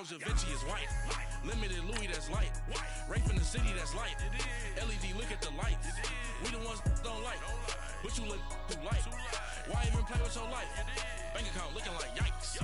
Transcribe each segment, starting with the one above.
Dogs of Vinci is white. Limited Louis, that's light. Rafe in the city, that's light. LED, look at the lights. We the ones don't like. But you look too light. Why even play with your life? Bank account looking like yikes.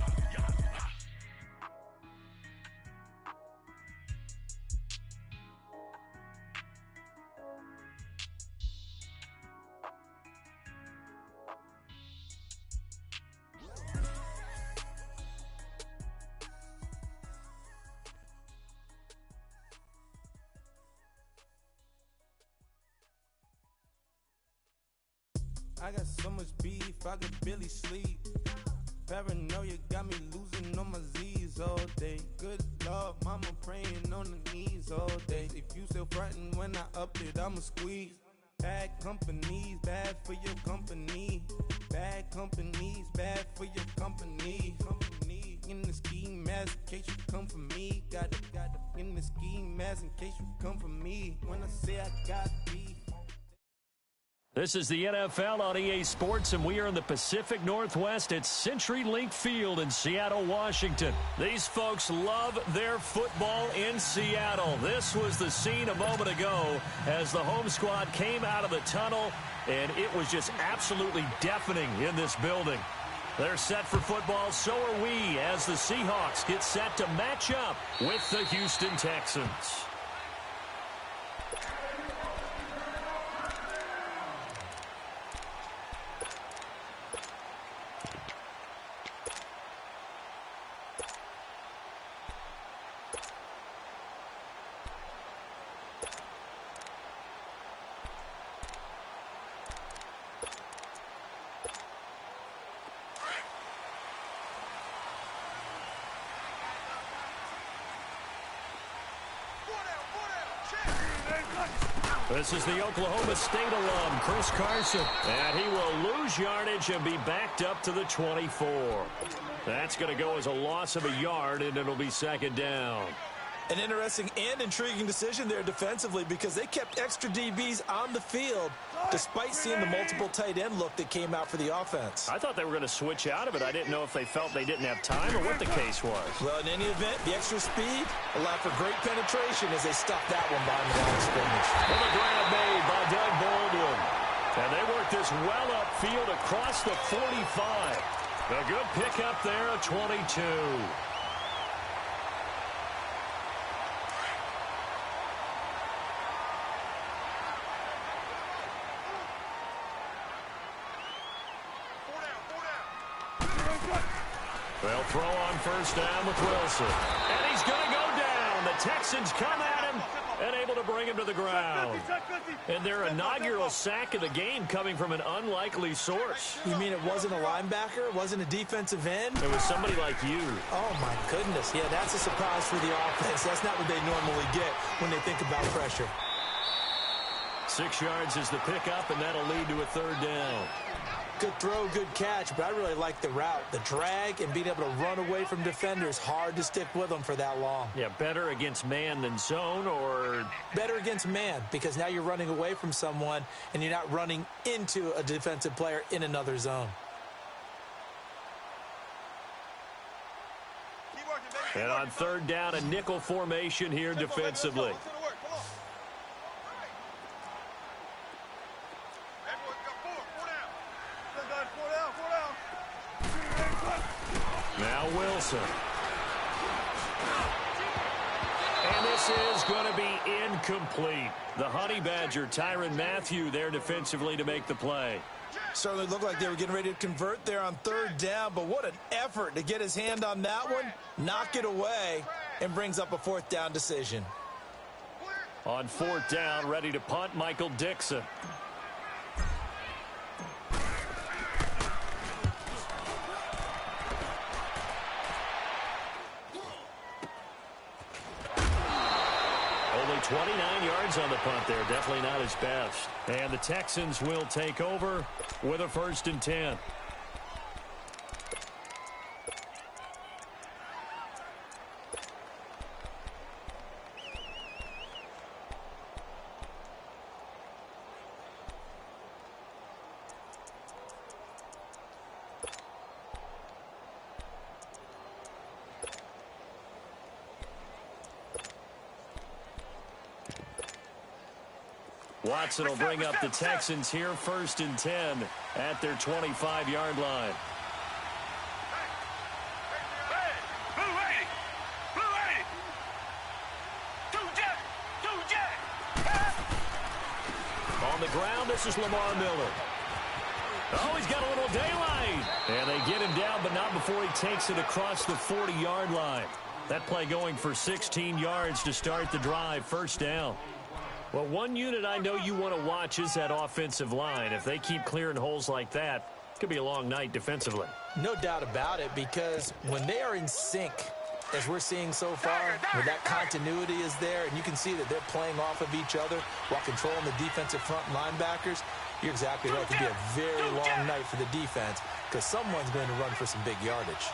I got so much beef, I could barely sleep. Paranoia got me losing on my Z's all day. Good Lord, mama praying on the knees all day. If you still frontin' when I up it, I'ma squeeze. Bad companies, bad for your company. Bad companies, bad for your company. In the ski mask in case you come for me. Got it in the ski mask in case you come for me. When I say I got beef. This is the NFL on EA Sports, and we are in the Pacific Northwest at CenturyLink Field in Seattle, Washington. These folks love their football in Seattle. This was the scene a moment ago as the home squad came out of the tunnel, and it was just absolutely deafening in this building. They're set for football, so are we, as the Seahawks get set to match up with the Houston Texans. This is the Oklahoma State alum, Chris Carson. And he will lose yardage and be backed up to the 24. That's going to go as a loss of a yard, and it'll be second down. An interesting and intriguing decision there defensively because they kept extra DBs on the field despite seeing the multiple tight end look that came out for the offense. I thought they were going to switch out of it. I didn't know if they felt they didn't have time or what the case was. Well, in any event, the extra speed allowed for great penetration as they stopped that one behind the line of scrimmage. And the grab made by Doug Baldwin. And they worked this well upfield across the 45. A good pickup there at 22. They'll throw on first down with Wilson. And he's going to go down. The Texans come at him and able to bring him to the ground. And their inaugural sack of the game coming from an unlikely source. You mean it wasn't a linebacker? It wasn't a defensive end? It was somebody like you. Oh, my goodness. Yeah, that's a surprise for the offense. That's not what they normally get when they think about pressure. 6 yards is the pickup, and that'll lead to a third down. Good throw, good catch, but I really like the route. The drag and being able to run away from defenders, hard to stick with them for that long. Yeah, better against man than zone, or? Better against man, because now you're running away from someone and you're not running into a defensive player in another zone. And on third down, a nickel formation here defensively. Now Wilson. And this is going to be incomplete. The Honey Badger, Tyrann Mathieu, there defensively to make the play. Certainly looked like they were getting ready to convert there on third down, but what an effort to get his hand on that one, knock it away, and brings up a fourth down decision. On fourth down, ready to punt, Michael Dixon. Only 29 yards on the punt there. Definitely not his best. And the Texans will take over with a 1st and 10. Watson will bring up the Texans here, 1st and 10 at their 25-yard line. On the ground, this is Lamar Miller. Oh, he's got a little daylight. And they get him down, but not before he takes it across the 40-yard line. That play going for 16 yards to start the drive, 1st down. Well, one unit I know you want to watch is that offensive line. If they keep clearing holes like that, it could be a long night defensively. No doubt about it, because when they are in sync, as we're seeing so far, where that continuity is there, and you can see that they're playing off of each other while controlling the defensive front linebackers, you're exactly right. It could be a very long night for the defense because someone's going to run for some big yardage.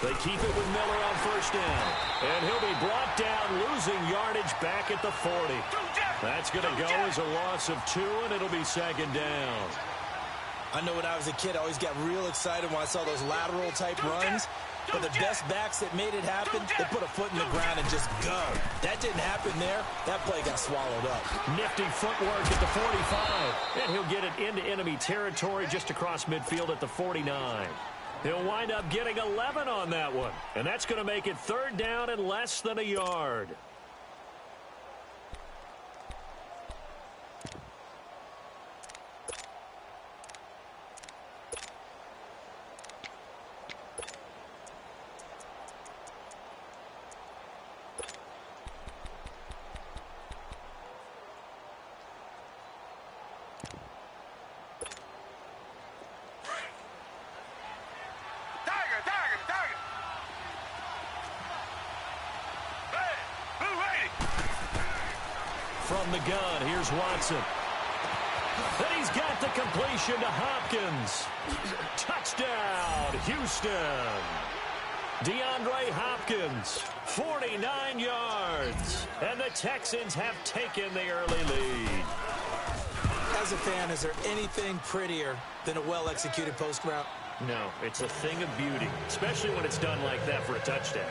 They keep it with Miller on 1st down. And he'll be brought down, losing yardage back at the 40. That's going to go as a loss of 2, and it'll be 2nd down. I know when I was a kid, I always got real excited when I saw those lateral-type runs. But the best backs that made it happen, they put a foot in the ground and just go. That didn't happen there. That play got swallowed up. Nifty footwork at the 45. And he'll get it into enemy territory just across midfield at the 49. He'll wind up getting 11 on that one. And that's going to make it 3rd down and less than a yard. From the gun, here's Watson. And he's got the completion to Hopkins. Touchdown, Houston. DeAndre Hopkins, 49 yards. And the Texans have taken the early lead. As a fan, is there anything prettier than a well-executed post route? No, it's a thing of beauty, especially when it's done like that for a touchdown.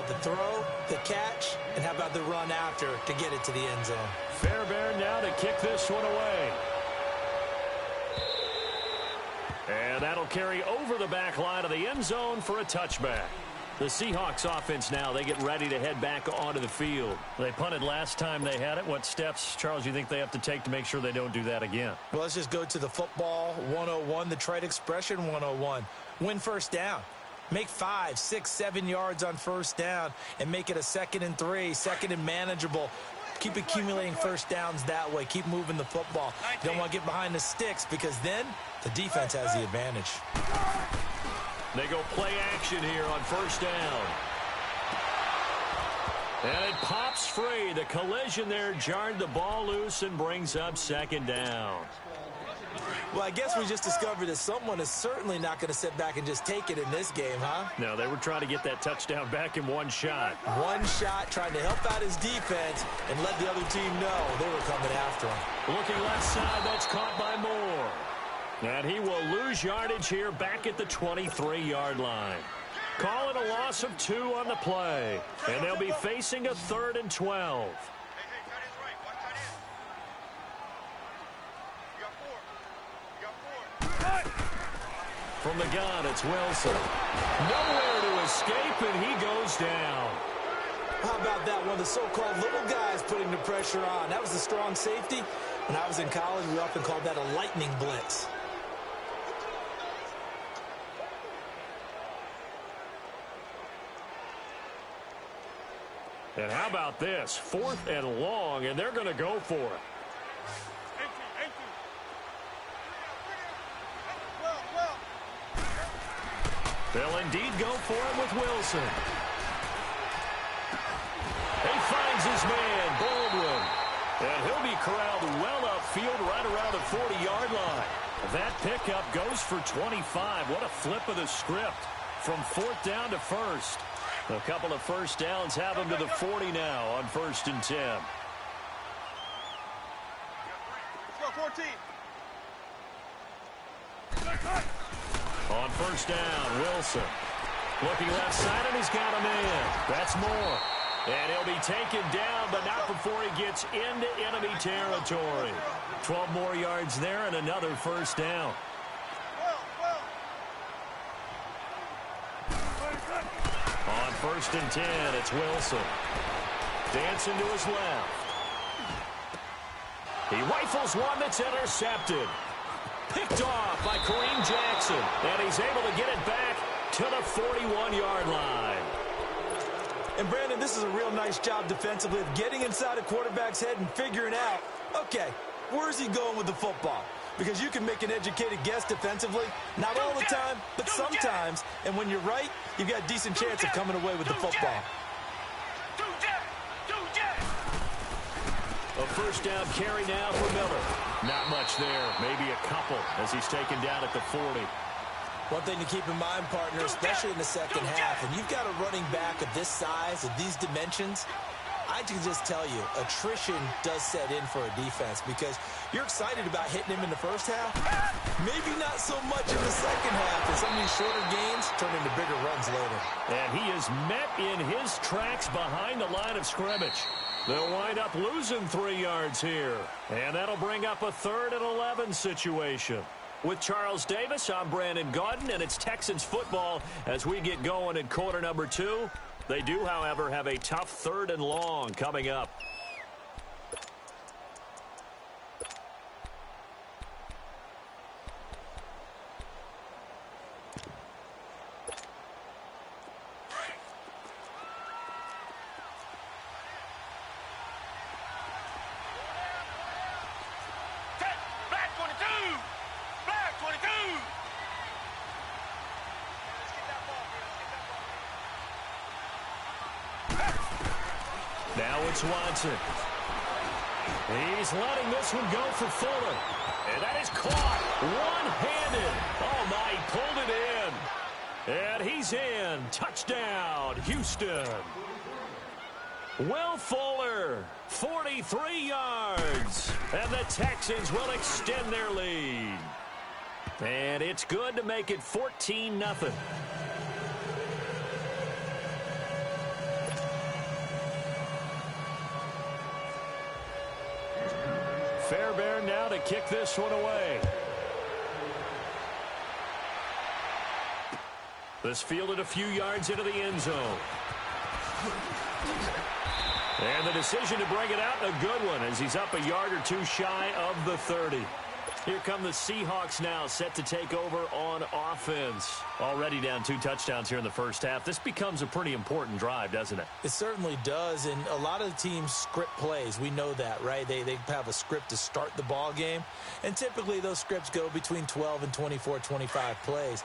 The throw, the catch, and how about the run after to get it to the end zone? Fairbairn now to kick this one away. And that'll carry over the back line of the end zone for a touchback. The Seahawks offense now, they get ready to head back onto the field. They punted last time they had it. What steps, Charles, you think they have to take to make sure they don't do that again? Well, let's just go to the football 101, the trite expression 101. Win 1st down. Make 5, 6, 7 yards on 1st down and make it a 2nd and 3, 2nd and manageable. Keep accumulating 1st downs that way. Keep moving the football. You don't want to get behind the sticks because then the defense has the advantage. They go play action here on 1st down. And it pops free. The collision there jarred the ball loose and brings up 2nd down. Well, I guess we just discovered that someone is certainly not going to sit back and just take it in this game, huh? No, they were trying to get that touchdown back in one shot. One shot, trying to help out his defense and let the other team know they were coming after him. Looking left side, that's caught by Moore. And he will lose yardage here back at the 23-yard line. Call it a loss of 2 on the play. And they'll be facing a 3rd and 12. From the gun, it's Wilson. Nowhere to escape, and he goes down. How about that? One of the so-called little guys putting the pressure on. That was the strong safety. When I was in college, we often called that a lightning blitz. And how about this? 4th and long, and they're going to go for it. They'll indeed go for it with Wilson. He finds his man, Baldwin. And he'll be corralled well upfield right around the 40-yard line. That pickup goes for 25. What a flip of the script from 4th down to 1st. A couple of 1st downs have him to the 40 now on 1st and 10. Let's go, 14. On 1st down, Wilson. Looking left side, and he's got a man. That's Moore. And he'll be taken down, but not before he gets into enemy territory. 12 more yards there and another first down. On 1st and 10, it's Wilson. Dancing to his left. He rifles one that's intercepted. Picked off by Kareem Jackson. And he's able to get it back to the 41-yard line. And, Brandon, this is a real nice job defensively of getting inside a quarterback's head and figuring out, okay, where's he going with the football? Because you can make an educated guess defensively, not all the time, but sometimes. And when you're right, you've got a decent chance of coming away with the football. A first down carry now for Miller. Not much there, maybe a couple as he's taken down at the 40. One thing to keep in mind, partner, especially in the second half, when you've got a running back of this size, of these dimensions, I can just tell you, attrition does set in for a defense because you're excited about hitting him in the first half. Maybe not so much in the second half, and some of these shorter gains turn into bigger runs later. And he is met in his tracks behind the line of scrimmage. They'll wind up losing 3 yards here. And that'll bring up a 3rd and 11 situation. With Charles Davis, I'm Brandon Gaudin, and it's Texans football as we get going in quarter number 2. They do, however, have a tough 3rd and long coming up. Now it's Watson. He's letting this one go for Fuller. And that is caught one-handed. Oh, my, he pulled it in. And he's in. Touchdown, Houston. Will Fuller, 43 yards. And the Texans will extend their lead. And it's good to make it 14-0. Fairbairn now to kick this one away. This fielded a few yards into the end zone. And the decision to bring it out, a good one, as he's up a yard or two shy of the 30. Here come the Seahawks now, set to take over on offense. Already down 2 touchdowns here in the first half. This becomes a pretty important drive, doesn't it? It certainly does, and a lot of the teams script plays. We know that, right? They have a script to start the ball game, and typically those scripts go between 12 and 24, 25 plays.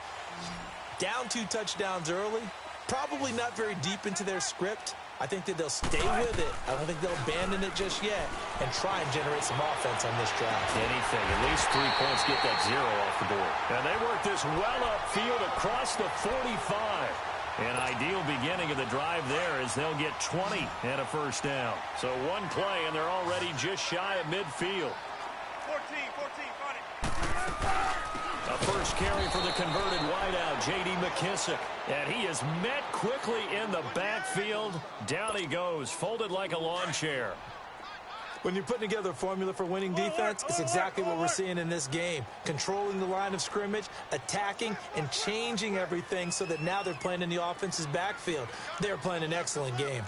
Down 2 touchdowns early, probably not very deep into their script. I think that they'll stay with it. I don't think they'll abandon it just yet and try and generate some offense on this drive. Anything. At least 3 points, get that 0 off the board. And they work this well upfield across the 45. An ideal beginning of the drive there as they'll get 20 and a first down. So one play, and they're already just shy of midfield. 14, got it. A first carry for the converted wideout, J.D. McKissick. And he is met quickly in the backfield. Down he goes, folded like a lawn chair. When you're putting together a formula for winning defense, it's exactly what we're seeing in this game. Controlling the line of scrimmage, attacking, and changing everything so that now they're playing in the offense's backfield. They're playing an excellent game.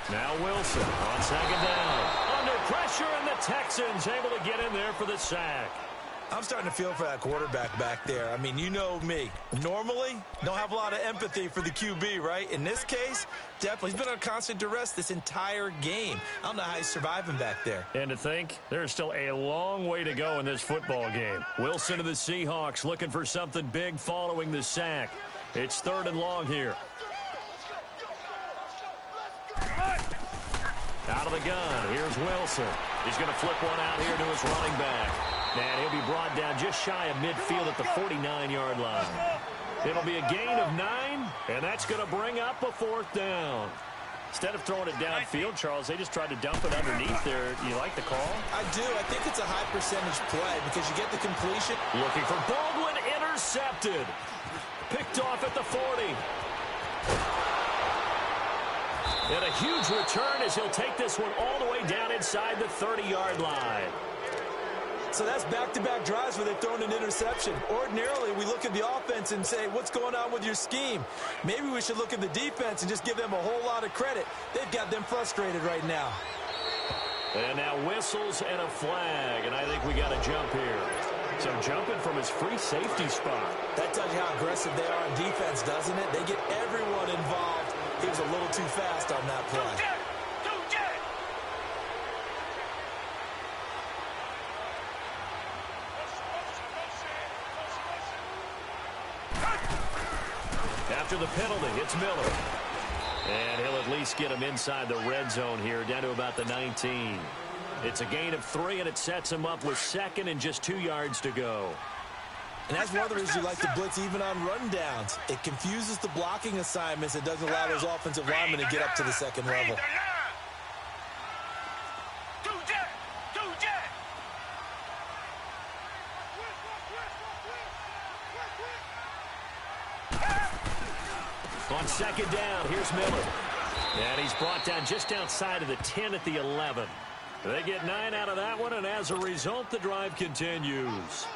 Now Wilson on second down. Under pressure, and the Texans able to get in there for the sack. I'm starting to feel for that quarterback back there. I mean, you know me. Normally, don't have a lot of empathy for the QB, right? In this case, definitely. He's been on constant duress this entire game. I don't know how he's surviving back there. And to think, there's still a long way to go in this football game. Wilson to the Seahawks looking for something big following the sack. It's 3rd and long here. Out of the gun, here's Wilson. He's going to flip one out here to his running back. And he'll be brought down just shy of midfield at the 49-yard line. It'll be a gain of 9, and that's going to bring up a 4th down. Instead of throwing it downfield, Charles, they just tried to dump it underneath there. You like the call? I do. I think it's a high-percentage play because you get the completion. Looking for Baldwin, intercepted. Picked off at the 40. And a huge return as he'll take this one all the way down inside the 30-yard line. So that's back-to-back drives where they've thrown an interception. Ordinarily, we look at the offense and say, what's going on with your scheme? Maybe we should look at the defense and just give them a whole lot of credit. They've got them frustrated right now. And now whistles and a flag, and I think we got a jump here. So jumping from his free safety spot. That tells you how aggressive they are on defense, doesn't it? They get everyone involved. He was a little too fast on that play. After the penalty, it's Miller. And he'll at least get him inside the red zone here, down to about the 19. It's a gain of 3, and it sets him up with second and just 2 yards to go. And that's one of the reasons you like to blitz even on rundowns. It confuses the blocking assignments. It doesn't allow those offensive linemen to get up to the second level. On second down, here's Miller. And he's brought down just outside of the 10 at the 11. They get 9 out of that one, and as a result, the drive continues.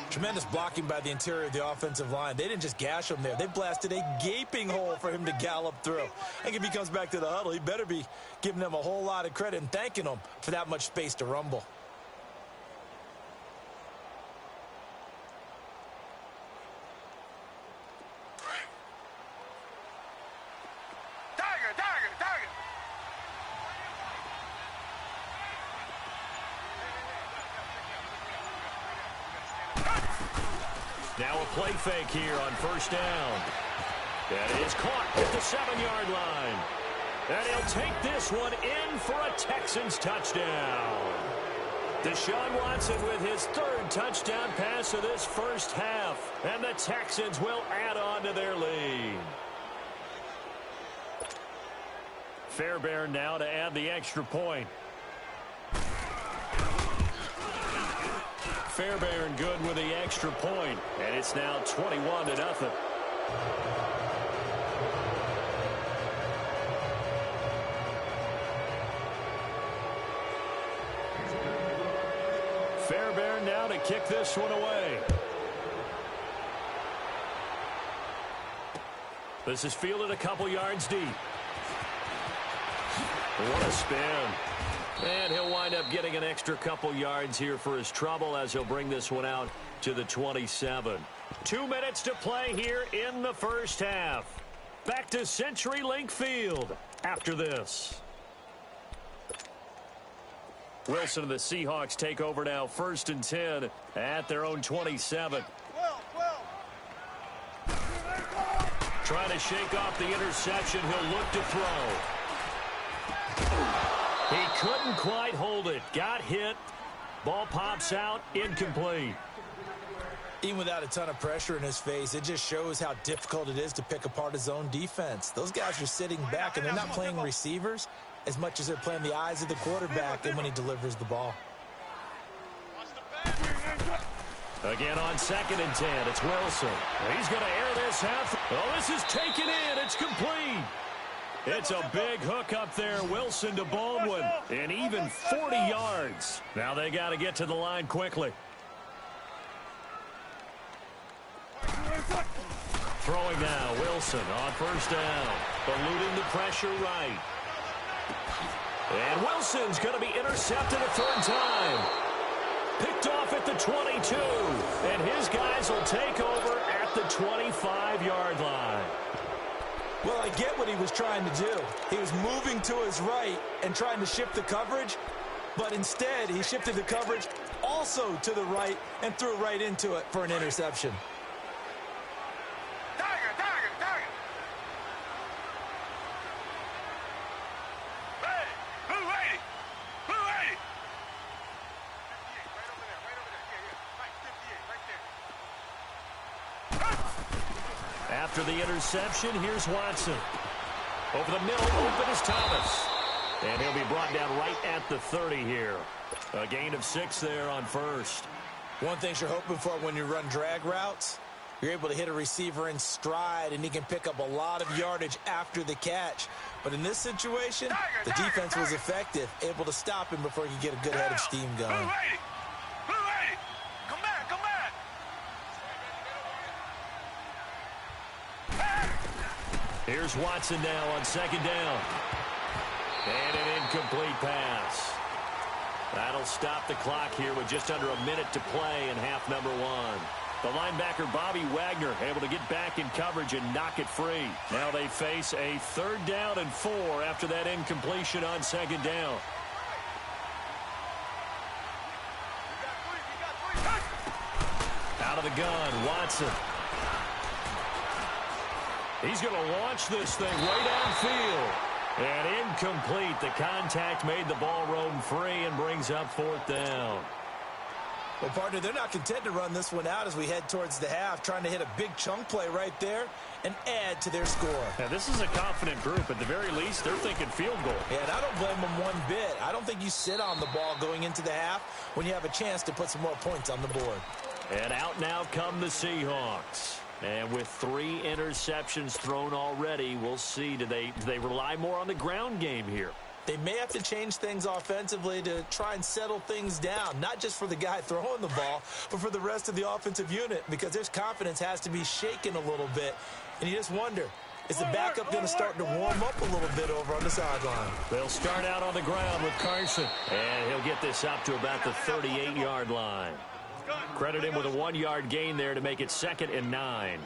Tremendous blocking by the interior of the offensive line. They didn't just gash him there. They blasted a gaping hole for him to gallop through. I think if he comes back to the huddle, he better be giving them a whole lot of credit and thanking them for that much space to rumble. Now a play fake here on first down. That is caught at the 7-yard line. And he'll take this one in for a Texans touchdown. Deshaun Watson with his 3rd touchdown pass of this first half. And the Texans will add on to their lead. Fairbairn now to add the extra point. Fairbairn good with the extra point, and it's now 21-0. Fairbairn now to kick this one away. This is fielded a couple yards deep. What a spin. And he'll wind up getting an extra couple yards here for his trouble as he'll bring this one out to the 27. 2 minutes to play here in the first half. Back to CenturyLink Field after this. Wilson and the Seahawks take over now, 1st and 10 at their own 27. Trying to shake off the interception. He'll look to throw. He couldn't quite hold it. Got hit. Ball pops out. Incomplete. Even without a ton of pressure in his face, it just shows how difficult it is to pick apart his own defense. Those guys are sitting back, and they're not playing receivers as much as they're playing the eyes of the quarterback and when he delivers the ball. Again on 2nd and 10. It's Wilson. He's going to air this out. Oh, this is taken in. It's complete. It's a big hook up there. Wilson to Baldwin. And even 40 yards. Now they got to get to the line quickly. Throwing now. Wilson on 1st down. Eluding the pressure right. And Wilson's going to be intercepted a 3rd time. Picked off at the 22. And his guys will take over at the 25-yard line. Well, I get what he was trying to do. He was moving to his right and trying to shift the coverage, but instead he shifted the coverage also to the right and threw right into it for an interception. After the interception, here's Watson. Over the middle, open is Thomas. And he'll be brought down right at the 30 here. A gain of 6 there on 1st. One thing you're hoping for when you run drag routes You're able to hit a receiver in stride, and he can pick up a lot of yardage after the catch. But in this situation, the defense was effective, able to stop him before he could get a good head of steam going. Come back, come back. Here's Watson now on second down. And an incomplete pass. That'll stop the clock here with just under a minute to play in half number one. The linebacker, Bobby Wagner, able to get back in coverage and knock it free. Now they face a 3rd down and 4 after that incompletion on second down. Out of the gun, Watson. He's going to launch this thing way downfield. And incomplete. The contact made the ball roam free and brings up 4th down. Well, partner, they're not content to run this one out as we head towards the half, trying to hit a big chunk play right there and add to their score. Now, this is a confident group. At the very least, they're thinking field goal. Yeah, and I don't blame them one bit. I don't think you sit on the ball going into the half when you have a chance to put some more points on the board. And out now come the Seahawks. And with 3 interceptions thrown already, we'll see. Do they rely more on the ground game here? They may have to change things offensively to try and settle things down, not just for the guy throwing the ball, but for the rest of the offensive unit, because their confidence has to be shaken a little bit. And you just wonder, is the backup going to start to warm up a little bit over on the sideline? They'll start out on the ground with Carson. And he'll get this up to about the 38-yard line. Credit him with a 1-yard gain there to make it 2nd and 9.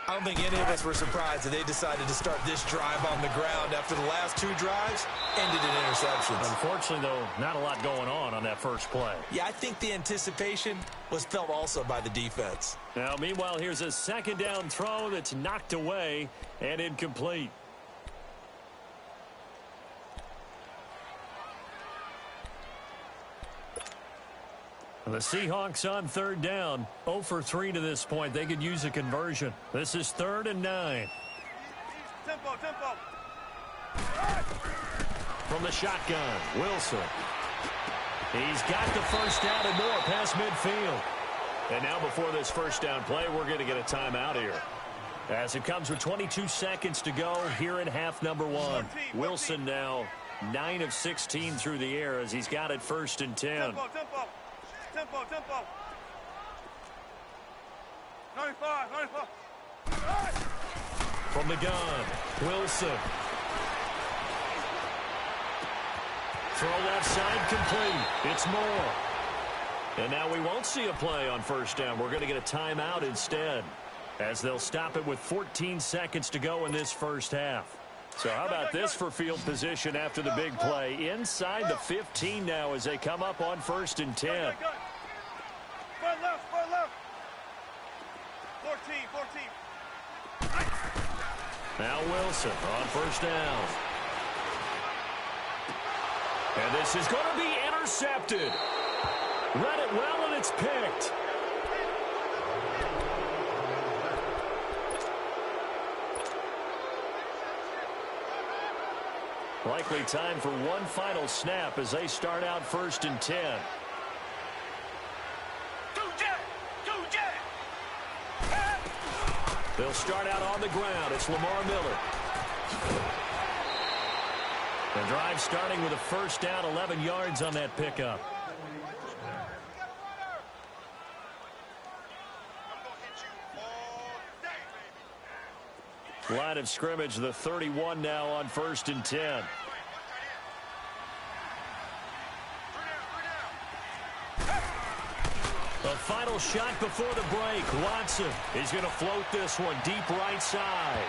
I don't think any of us were surprised that they decided to start this drive on the ground after the last 2 drives ended in interceptions. Unfortunately, though, not a lot going on that first play. Yeah, I think the anticipation was felt also by the defense. Now, meanwhile, here's a 2nd down throw that's knocked away and incomplete. The Seahawks on 3rd down, 0 for 3 to this point. They could use a conversion. This is 3rd and 9. Tempo. From the shotgun, Wilson. He's got the first down and more past midfield. And now before this first down play, we're going to get a timeout here. As it comes with 22 seconds to go here in half number one. Wilson now 9 of 16 through the air as he's got it 1st and 10. Tempo. 95. From the gun, Wilson. Throw left side complete. It's Moore. And now we won't see a play on 1st down. We're going to get a timeout instead, as they'll stop it with 14 seconds to go in this first half. So how about this for field position after the big play? Inside the 15 now as they come up on 1st and 10. Front left. 14. Now Wilson on 1st down. And this is going to be intercepted. Read it well, and it's picked. Likely time for one final snap as they start out 1st and 10. They'll start out on the ground. It's Lamar Miller. The drive starting with a 1st down, 11 yards on that pickup. Line of scrimmage, the 31 now on 1st and 10. The final shot before the break. Watson is going to float this one deep right side.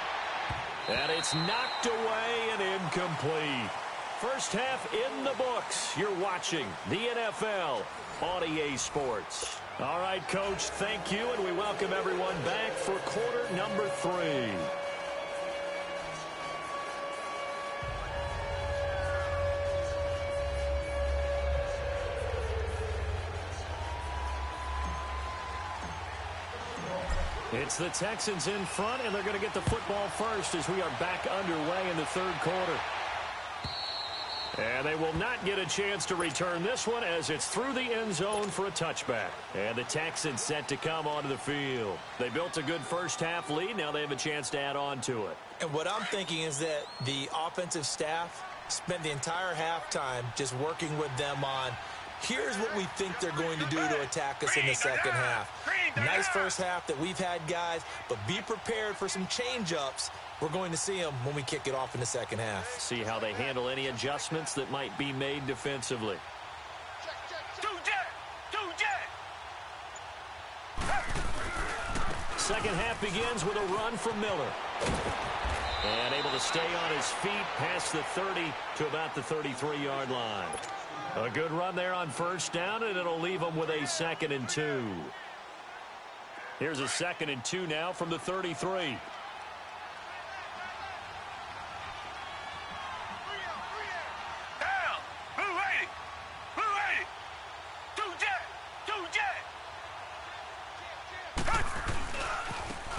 And it's knocked away and incomplete. First half in the books. You're watching the NFL on EA Sports. All right, Coach, thank you, and we welcome everyone back for quarter number 3. It's the Texans in front, and they're going to get the football first as we are back underway in the 3rd quarter. And they will not get a chance to return this one as it's through the end zone for a touchback. And the Texans set to come onto the field. They built a good first-half lead. Now they have a chance to add on to it. And what I'm thinking is that the offensive staff spent the entire halftime just working with them on, here's what we think they're going to do to attack us in the second half. Nice first half that we've had, guys, but be prepared for some change-ups. We're going to see them when we kick it off in the second half. See how they handle any adjustments that might be made defensively. Second half begins with a run from Miller. And able to stay on his feet past the 30 to about the 33-yard line. A good run there on first down, and it'll leave them with a 2nd and 2. Here's a 2nd and 2 now from the 33.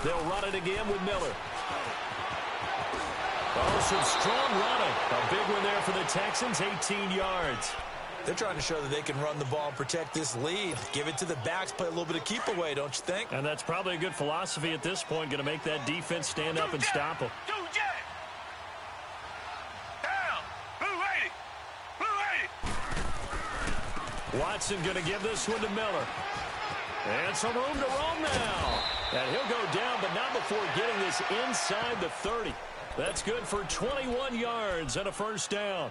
They'll run it again with Miller. Oh, some strong running. A big one there for the Texans, 18 yards. They're trying to show that they can run the ball and protect this lead. Give it to the backs, play a little bit of keep away, don't you think? And that's probably a good philosophy at this point, going to make that defense stand up and stop them. Watson going to give this one to Miller. And some room to roam now. And he'll go down, but not before getting this inside the 30. That's good for 21 yards and a first down.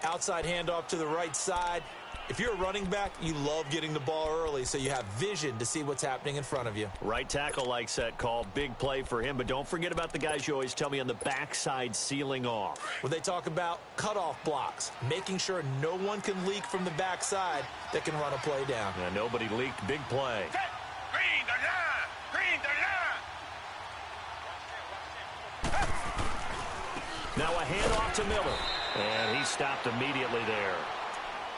Outside handoff to the right side. If you're a running back, you love getting the ball early so you have vision to see what's happening in front of you. Right tackle likes that call. Big play for him, but don't forget about the guys you always tell me on the backside sealing off. When they talk about cutoff blocks, making sure no one can leak from the backside that can run a play down. Yeah, nobody leaked. Big play. Now a handoff to Miller. And he stopped immediately there.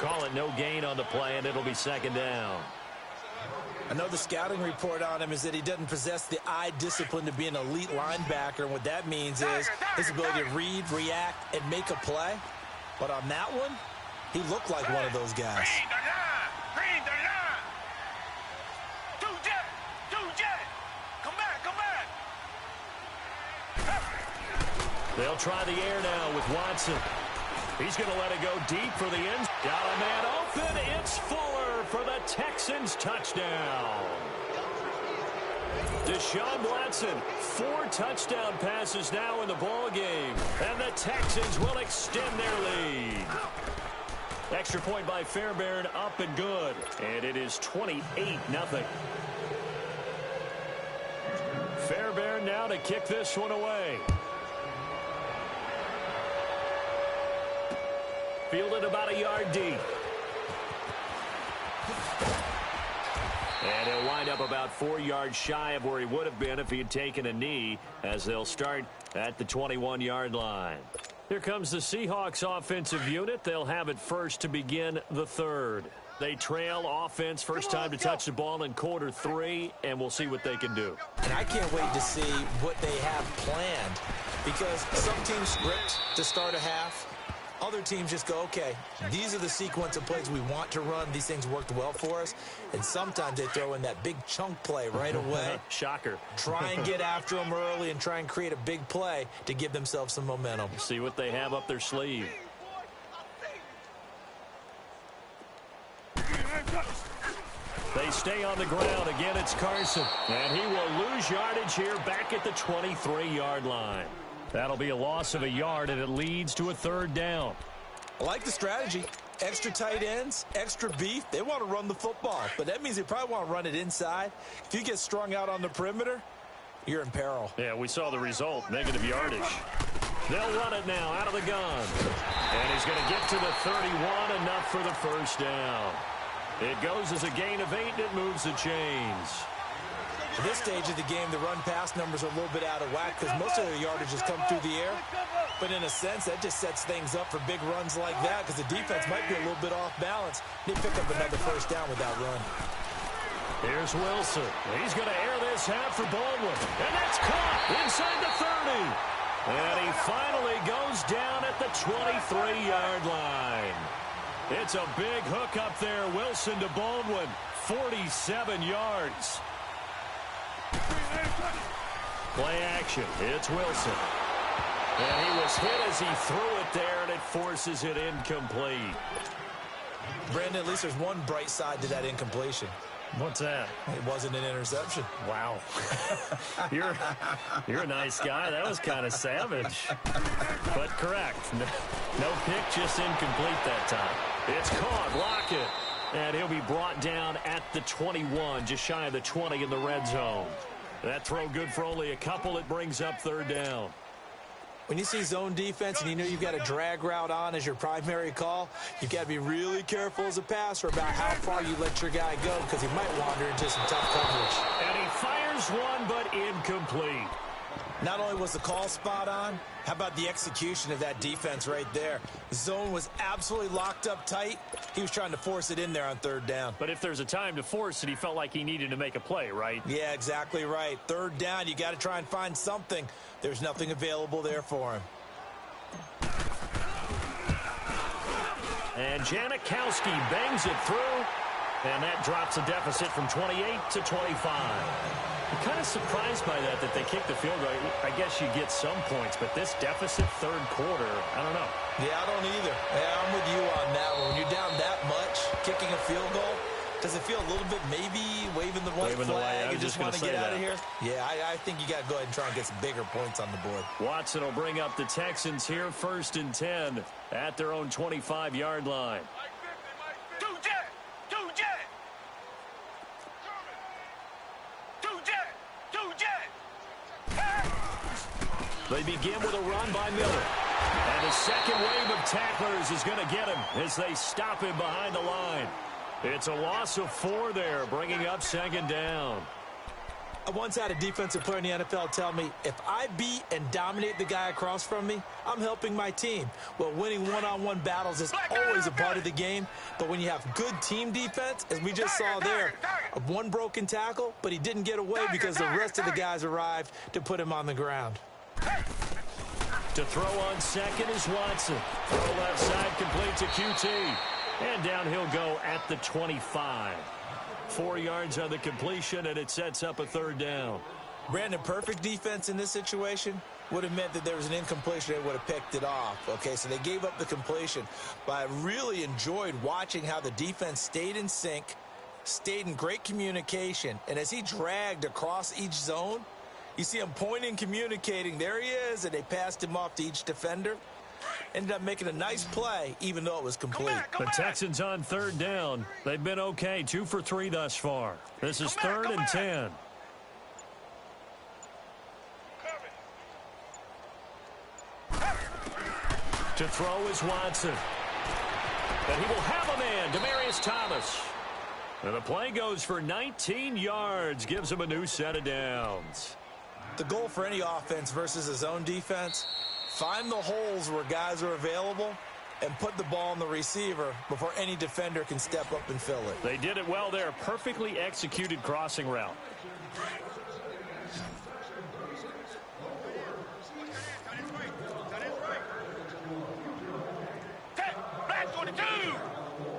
Call it no gain on the play, and it'll be 2nd down. I know the scouting report on him is that he doesn't possess the eye discipline to be an elite linebacker. And what that means is his ability to read, react, and make a play. But on that one, he looked like one of those guys. They'll try the air now with Watson. He's going to let it go deep for the end. Got a man open. It's Fuller for the Texans touchdown. Deshaun Watson, 4 touchdown passes now in the ball game. And the Texans will extend their lead. Extra point by Fairbairn, up and good. And it is 28-0. Fairbairn now to kick this one away. Fielded about a yard deep. And he'll wind up about 4 yards shy of where he would have been if he had taken a knee, as they'll start at the 21-yard line. Here comes the Seahawks offensive unit. They'll have it first to begin the 3rd. They trail offense, first time to touch the ball in quarter 3, and we'll see what they can do. And I can't wait to see what they have planned, because some teams script to start a half. Other teams just go, okay, these are the sequence of plays we want to run. These things worked well for us. And sometimes they throw in that big chunk play right away. Shocker. Try and get after them early and try and create a big play to give themselves some momentum. See what they have up their sleeve. They stay on the ground. Again, it's Carson. And he will lose yardage here back at the 23-yard line. That'll be a loss of a yard, and it leads to a 3rd down. I like the strategy. Extra tight ends, extra beef. They want to run the football, but that means they probably want to run it inside. If you get strung out on the perimeter, you're in peril. Yeah, we saw the result, negative yardage. They'll run it now out of the gun. And he's going to get to the 31, enough for the first down. It goes as a gain of 8, and it moves the chains. At this stage of the game, the run-pass numbers are a little bit out of whack because most of their yardage has come through the air. But in a sense, that just sets things up for big runs like that because the defense might be a little bit off balance. They pick up another first down with that run. Here's Wilson. He's going to air this half for Baldwin. And that's caught inside the 30. And he finally goes down at the 23-yard line. It's a big hook up there. Wilson to Baldwin, 47 yards. Play action. It's Wilson. And he was hit as he threw it there, and it forces it incomplete. Brandon, at least there's one bright side to that incompletion. What's that? It wasn't an interception. Wow. You're a nice guy. That was kind of savage. But correct. No pick, just incomplete that time. It's caught. Lockett. And he'll be brought down at the 21, just shy of the 20 in the red zone. That throw good for only a couple. It brings up third down. When you see zone defense and you know you've got a drag route on as your primary call, you've got to be really careful as a passer about how far you let your guy go because he might wander into some tough coverage. And he fires one, but incomplete. Not only was the call spot on, how about the execution of that defense right there? The zone was absolutely locked up tight. He was trying to force it in there on third down. But if there's a time to force it, he felt like he needed to make a play, right? Yeah, exactly right. Third down, you got to try and find something. There's nothing available there for him. And Janikowski bangs it through, and that drops a deficit from 28 to 25. I'm kind of surprised by that they kicked the field goal. I guess you get some points, but this deficit third quarter, I don't know. Yeah, I don't either. Yeah, I'm with you on that one. When you're down that much, kicking a field goal, does it feel a little bit maybe waving the white flag and just want to get out of here? Yeah, I think you got to go ahead and try and get some bigger points on the board. Watson will bring up the Texans here, 1st and 10 at their own 25-yard line. They begin with a run by Miller. And the second wave of tacklers is going to get him as they stop him behind the line. It's a loss of 4 there, bringing up 2nd down. I once had a defensive player in the NFL tell me, if I beat and dominate the guy across from me, I'm helping my team. Well, winning one-on-one battles is always a part of the game, but when you have good team defense, as we just saw there, one broken tackle, but he didn't get away because the rest of the guys arrived to put him on the ground. To throw on second is Watson. Throw left side complete to QT. And down he'll go at the 25. 4 yards on the completion, and it sets up a third down. Brandon, perfect defense in this situation would have meant that there was an incompletion. They would have picked it off. Okay, so they gave up the completion. But I really enjoyed watching how the defense stayed in sync, stayed in great communication. And as he dragged across each zone, you see him pointing, communicating. There he is, and they passed him off to each defender. Ended up making a nice play, even though it was complete. The Texans on third down. They've been okay, 2 for 3 thus far. This is 3rd and 10. To throw is Watson. And he will have a man, Demaryius Thomas. And the play goes for 19 yards, gives him a new set of downs. The goal for any offense versus a zone defense, find the holes where guys are available and put the ball on the receiver before any defender can step up and fill it. They did it well there. Perfectly executed crossing route. Black 22!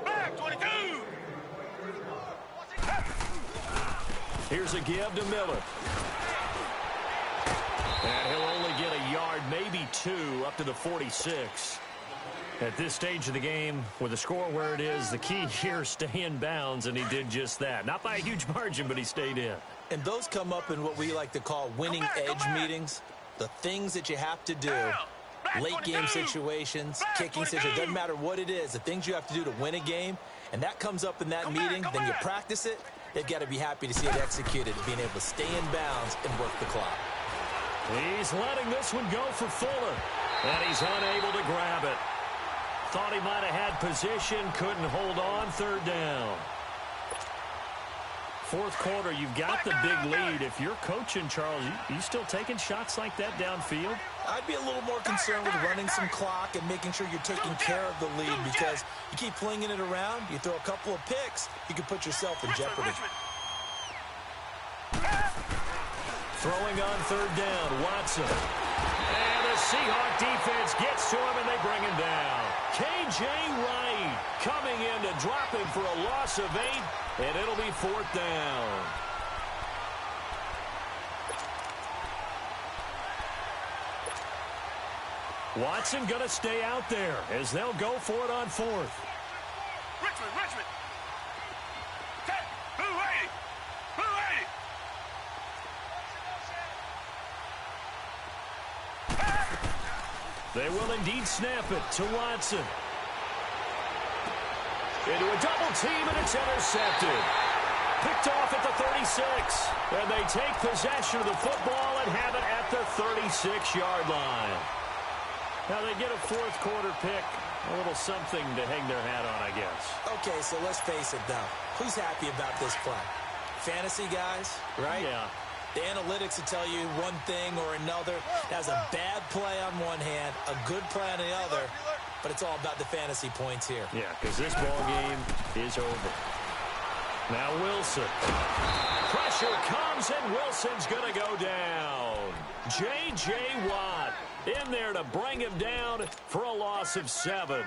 Black 22! Here's a give to Miller. And he'll only get a yard, maybe 2, up to the 46. At this stage of the game, with the score where it is, the key here, stay in bounds, and he did just that. Not by a huge margin, but he stayed in. And those come up in what we like to call winning edge meetings. The things that you have to do, late game situations, kicking situations, doesn't matter what it is, the things you have to do to win a game, and that comes up in that meeting, then you practice it, they've got to be happy to see it executed, being able to stay in bounds and work the clock. He's letting this one go for Fuller, and he's unable to grab it. Thought he might have had position, couldn't hold on, third down. Fourth quarter, you've got the big lead. If you're coaching, Charles, you still taking shots like that downfield? I'd be a little more concerned with running some clock and making sure you're taking care of the lead, because you keep flinging it around, you throw a couple of picks, you can put yourself in jeopardy. Throwing on third down, Watson. And the Seahawk defense gets to him, and they bring him down. K.J. Wright coming in to drop him for a loss of 8, and it'll be 4th down. Watson going to stay out there as they'll go for it on 4th. Richmond. 280. They will indeed snap it to Watson. Into a double team, and it's intercepted. Picked off at the 36. And they take possession of the football and have it at the 36-yard line. Now they get a 4th quarter pick. A little something to hang their hat on, I guess. Okay, so let's face it, though. Who's happy about this play? Fantasy guys, right? Yeah. The analytics will tell you one thing or another. That's a bad play on one hand, a good play on the other, but it's all about the fantasy points here. Yeah, because this ball game is over. Now Wilson. Pressure comes, and Wilson's going to go down. J.J. Watt in there to bring him down for a loss of 7.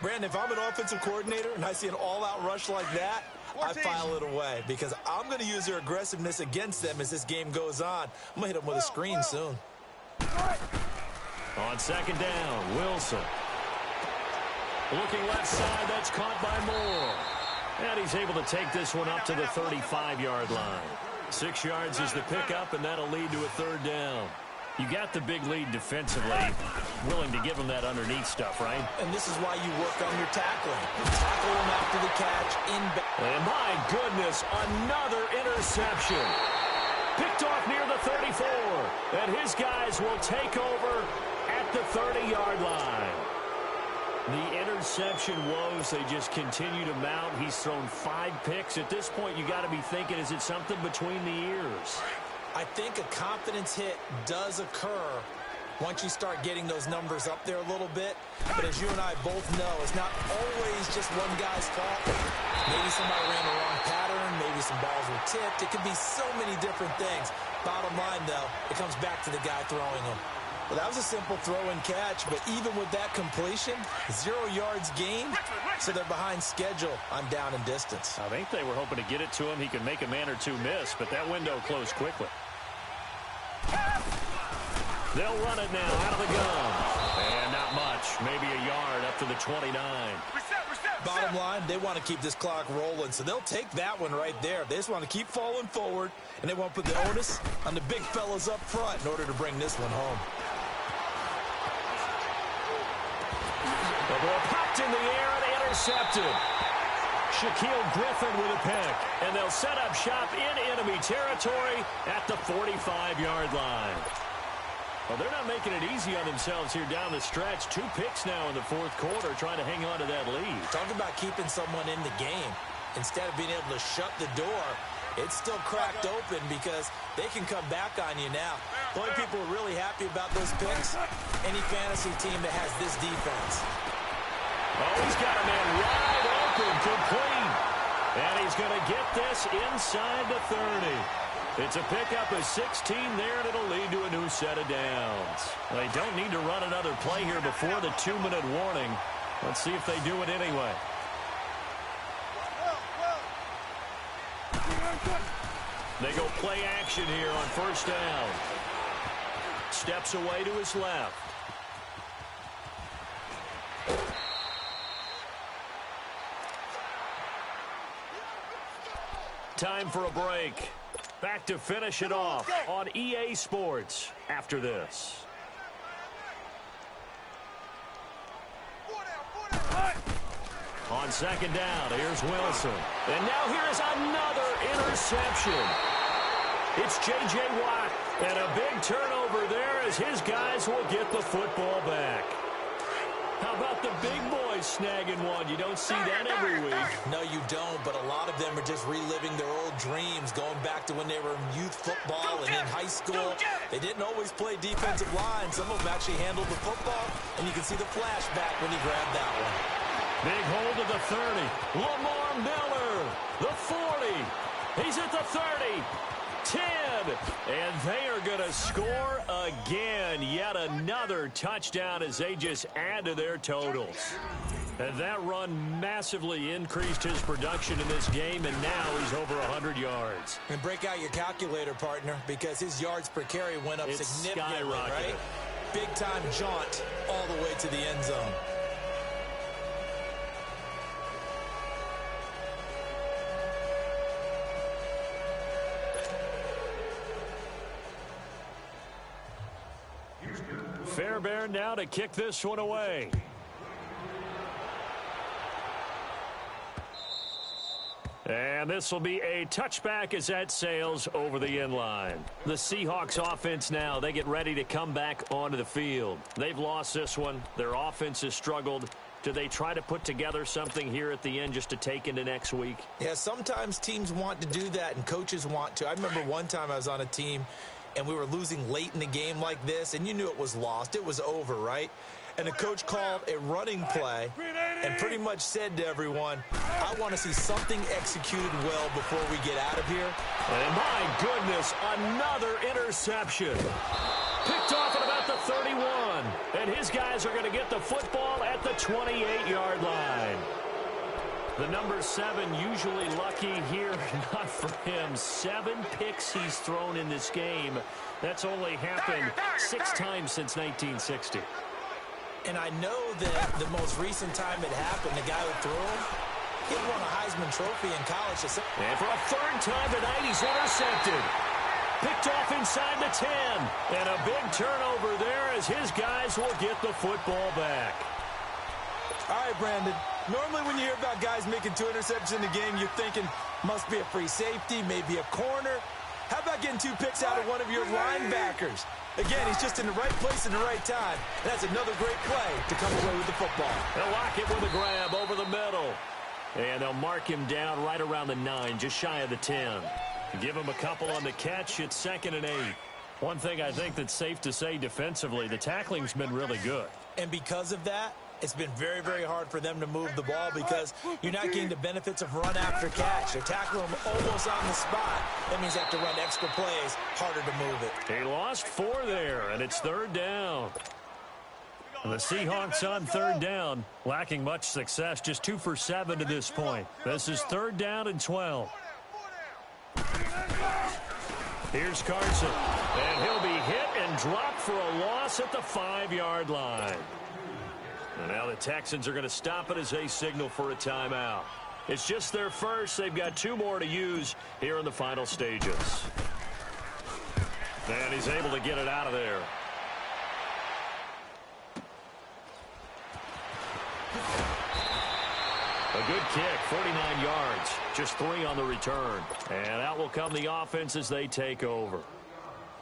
Brandon, if I'm an offensive coordinator and I see an all-out rush like that, I file it away because I'm going to use their aggressiveness against them as this game goes on. I'm going to hit them with a screen soon. On 2nd down, Wilson. Looking left side, that's caught by Moore. And he's able to take this one up to the 35-yard line. 6 yards is the pickup, and that'll lead to a 3rd down. You got the big lead defensively, willing to give him that underneath stuff, right? And this is why you work on your tackling. Tackle him after the catch. And my goodness, another interception. Picked off near the 34. And his guys will take over at the 30-yard line. The interception woes, they just continue to mount. He's thrown 5 picks. At this point, you got to be thinking, is it something between the ears? I think a confidence hit does occur once you start getting those numbers up there a little bit. But as you and I both know, it's not always just one guy's fault. Maybe somebody ran the wrong pattern. Maybe some balls were tipped. It could be so many different things. Bottom line, though, it comes back to the guy throwing them. Well, that was a simple throw and catch, but even with that completion, 0 yards gained, so they're behind schedule on down and distance. I think they were hoping to get it to him. He could make a man or two miss, but that window closed quickly. They'll run it now out of the gun. And not much, maybe a yard up to the 29. Bottom line, they want to keep this clock rolling, so they'll take that one right there. They just want to keep falling forward, and they want to put the onus on the big fellas up front in order to bring this one home. The ball popped in the air and intercepted. Shaquille Griffin with a pick. And they'll set up shop in enemy territory at the 45-yard line. Well, they're not making it easy on themselves here down the stretch. 2 picks now in the 4th quarter trying to hang on to that lead. Talk about keeping someone in the game. Instead of being able to shut the door, it's still cracked open because they can come back on you now. The only people who are really happy about those picks, any fantasy team that has this defense. Oh, he's got a man wide open, complete. And he's going to get this inside the 30. It's a pickup of 16 there, and it'll lead to a new set of downs. They don't need to run another play here before the 2-minute warning. Let's see if they do it anyway. They go play action here on 1st down. Steps away to his left. Time for a break. Back to finish it off on EA Sports after this. On 2nd down, here's Wilson. And now here's another interception. It's J.J. Watt. And a big turnover there as his guys will get the football back. How about the big boys snagging one? You don't see that every week. No, you don't, but a lot of them are just reliving their old dreams, going back to when they were in youth football and in high school. They didn't always play defensive line. Some of them actually handled the football, and you can see the flashback when he grabbed that one. Big hold of the 30. Lamar Miller, the 40. He's at the 30. 10. And they are going to to score again. Yet another touchdown as they just add to their totals. And that run massively increased his production in this game, and now he's over 100 yards. And break out your calculator, partner, because his yards per carry went up significantly, right? Big-time jaunt all the way to the end zone. Fairbairn now to kick this one away. And this will be a touchback as that sails over the end line. The Seahawks offense now, they get ready to come back onto the field. They've lost this one. Their offense has struggled. Do they try to put together something here at the end just to take into next week? Yeah, sometimes teams want to do that and coaches want to. I remember one time I was on a team and we were losing late in the game like this, and you knew it was lost. It was over, right? And the coach called a running play and pretty much said to everyone, I want to see something executed well before we get out of here. And my goodness, another interception. Picked off at about the 31. And his guys are going to get the football at the 28-yard line. The number 7 usually lucky here. Not for him. 7 picks he's thrown in this game. That's only happened 6 times since 1960. And I know that the most recent time it happened, the guy who threw him, he won a Heisman Trophy in college. And for a third time tonight, he's intercepted. Picked off inside the 10. And a big turnover there as his guys will get the football back. All right, Brandon. Normally when you hear about guys making 2 interceptions in a game, you're thinking must be a free safety, maybe a corner. How about getting 2 picks out of one of your linebackers? Again, he's just in the right place at the right time. And that's another great play to come away with the football. They'll lock it with a grab over the middle. And they'll mark him down right around the 9, just shy of the 10. Give him a couple on the catch. It's 2nd and 8. One thing I think that's safe to say defensively, the tackling's been really good. And because of that, it's been very, very hard for them to move the ball because you're not getting the benefits of run after catch. They're tackling them almost on the spot. That means they have to run extra plays, harder to move it. He lost 4 there, and it's 3rd down. The Seahawks on 3rd down, lacking much success, just 2 for 7 to this point. This is 3rd down and 12. Here's Carson, and he'll be hit and dropped for a loss at the 5-yard line. And now the Texans are going to stop it as they signal for a timeout. It's just their first. They've got 2 more to use here in the final stages. And he's able to get it out of there. A good kick, 49 yards, just 3 on the return. And out will come the offense as they take over.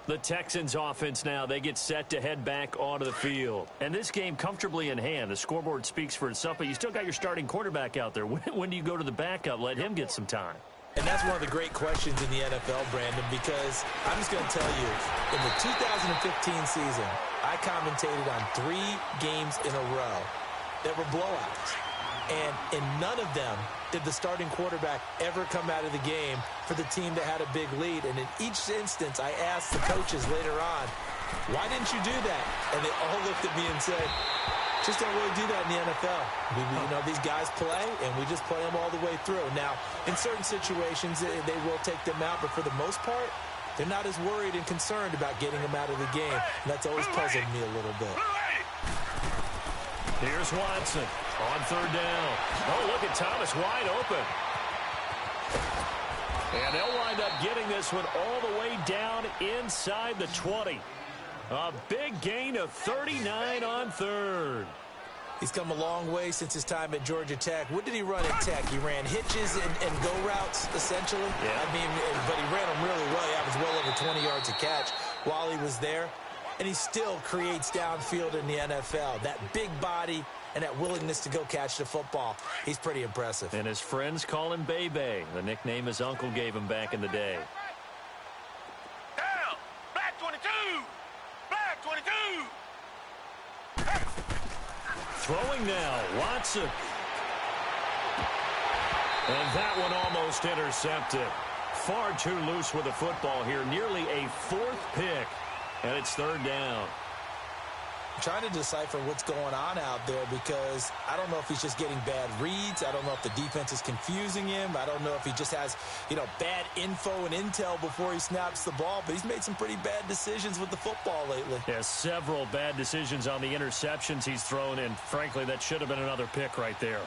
The Texans offense now, they get set to head back onto the field. And this game comfortably in hand. The scoreboard speaks for itself, but you still got your starting quarterback out there. When do you go to the backup? Let him get some time. And that's one of the great questions in the NFL, Brandon, because I'm just going to tell you, in the 2015 season, I commentated on 3 games in a row that were blowouts. And in none of them did the starting quarterback ever come out of the game for the team that had a big lead. And in each instance, I asked the coaches later on, why didn't you do that? And they all looked at me and said, just don't really do that in the NFL. You know, these guys play, and we just play them all the way through. Now, in certain situations, they will take them out, but for the most part, they're not as worried and concerned about getting them out of the game. And that's always puzzled me a little bit. Here's Watson on 3rd down. Oh, look at Thomas wide open. And they'll wind up getting this one all the way down inside the 20. A big gain of 39 on 3rd. He's come a long way since his time at Georgia Tech. What did he run at Tech? He ran hitches and go routes, essentially. Yeah. I mean, but he ran them really well. He averaged well over 20 yards a catch while he was there. And he still creates downfield in the NFL. That big body and that willingness to go catch the football. He's pretty impressive. And his friends call him Bebe, the nickname his uncle gave him back in the day. Down! Black 22! Black 22! Throwing now, Watson. And that one almost intercepted. Far too loose with the football here. Nearly a 4th pick. And it's third down. I'm trying to decipher what's going on out there because I don't know if he's just getting bad reads. I don't know if the defense is confusing him. I don't know if he just has, bad info and intel before he snaps the ball. But he's made some pretty bad decisions with the football lately. Yeah, several bad decisions on the interceptions he's thrown in. Frankly, that should have been another pick right there.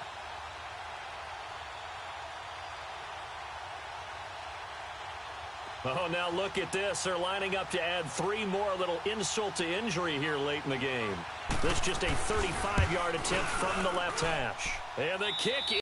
Oh, now look at this. They're lining up to add 3 more, a little insult to injury here late in the game. This just a 35-yard attempt from the left hash. And the kick